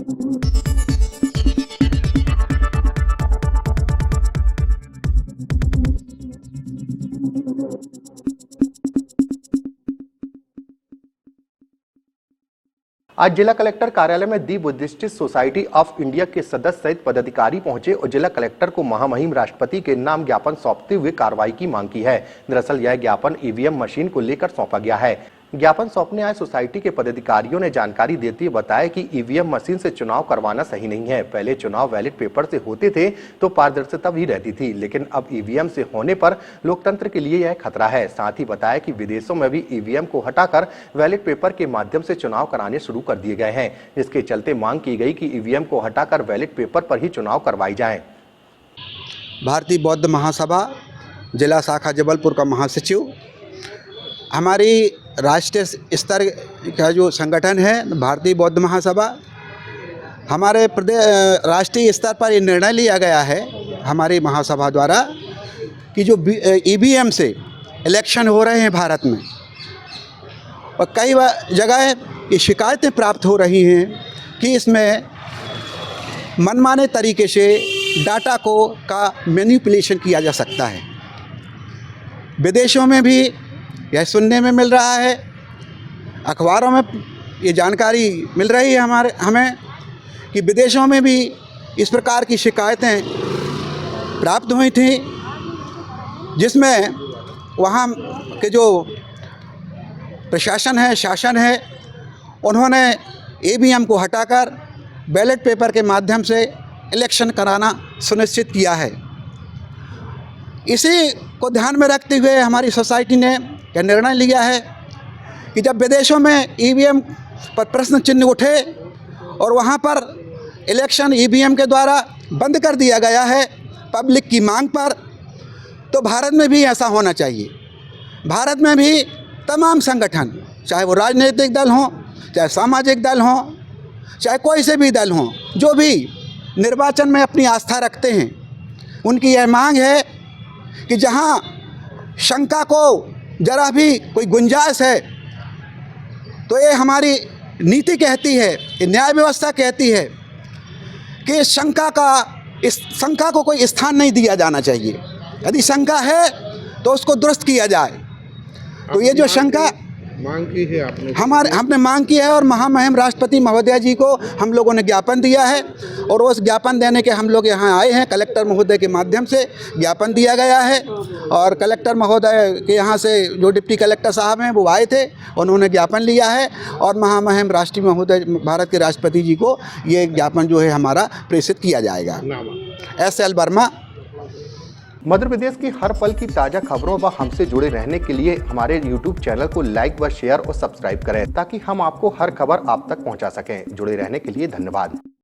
आज जिला कलेक्टर कार्यालय में दी बुद्धिस्ट सोसाइटी ऑफ इंडिया के सदस्य सहित पदाधिकारी पहुंचे और जिला कलेक्टर को महामहिम राष्ट्रपति के नाम ज्ञापन सौंपते हुए कार्रवाई की मांग की है। दरअसल यह ज्ञापन ईवीएम मशीन को लेकर सौंपा गया है। ज्ञापन सौंपने आए सोसाइटी के पदाधिकारियों ने जानकारी देते हुए बताया कि ईवीएम मशीन से चुनाव करवाना सही नहीं है। पहले चुनाव बैलेट पेपर से होते थे तो पारदर्शिता भी रहती थी, लेकिन अब ईवीएम से होने पर लोकतंत्र के लिए यह खतरा है। साथ ही बताया कि विदेशों में भी ईवीएम को हटाकर बैलेट पेपर के माध्यम से चुनाव कराने शुरू कर दिए गए हैं, जिसके चलते मांग की गई कि ईवीएम को हटाकर बैलेट पेपर पर ही चुनाव करवाई जाए। भारतीय बौद्ध महासभा जिला शाखा जबलपुर का महासचिव, हमारी राष्ट्रीय स्तर का जो संगठन है भारतीय बौद्ध महासभा, हमारे प्रदेश राष्ट्रीय स्तर पर ये निर्णय लिया गया है हमारी महासभा द्वारा कि जो ईवीएम से इलेक्शन हो रहे हैं भारत में, और कई जगह ये शिकायतें प्राप्त हो रही हैं कि इसमें मनमाने तरीके से डाटा का मैनिपुलेशन किया जा सकता है। विदेशों में भी यह सुनने में मिल रहा है, अखबारों में ये जानकारी मिल रही है हमें कि विदेशों में भी इस प्रकार की शिकायतें प्राप्त हुई थी, जिसमें वहाँ के जो प्रशासन है, शासन है, उन्होंने ईवीएम को हटाकर बैलेट पेपर के माध्यम से इलेक्शन कराना सुनिश्चित किया है। इसी को ध्यान में रखते हुए हमारी सोसाइटी ने यह निर्णय लिया है कि जब विदेशों में ईवीएम पर प्रश्न चिन्ह उठे और वहाँ पर इलेक्शन ईवीएम के द्वारा बंद कर दिया गया है पब्लिक की मांग पर, तो भारत में भी ऐसा होना चाहिए। भारत में भी तमाम संगठन, चाहे वो राजनीतिक दल हों, चाहे सामाजिक दल हों, चाहे कोई से भी दल हों, जो भी निर्वाचन में अपनी आस्था रखते हैं, उनकी यह मांग है कि जहां शंका को जरा भी कोई गुंजाइश है तो ये हमारी नीति कहती है, ये न्याय व्यवस्था कहती है कि इस शंका को कोई स्थान नहीं दिया जाना चाहिए। यदि शंका है तो उसको दुरुस्त किया जाए। तो ये जो शंका मांग की है हमने मांग की है और महामहिम राष्ट्रपति महोदय जी को हम लोगों ने ज्ञापन दिया है, और उस ज्ञापन देने के हम लोग यहाँ आए हैं। कलेक्टर महोदय के माध्यम से ज्ञापन दिया गया है, और कलेक्टर महोदय के यहाँ से जो डिप्टी कलेक्टर साहब हैं वो आए थे, उन्होंने ज्ञापन लिया है, और महामहिम राष्ट्रीय महोदय भारत के राष्ट्रपति जी को ये ज्ञापन जो है हमारा प्रेषित किया जाएगा। SL वर्मा। मध्य प्रदेश की हर पल की ताजा खबरों व हमसे जुड़े रहने के लिए हमारे YouTube चैनल को लाइक व शेयर और सब्सक्राइब करें, ताकि हम आपको हर खबर आप तक पहुंचा सकें। जुड़े रहने के लिए धन्यवाद।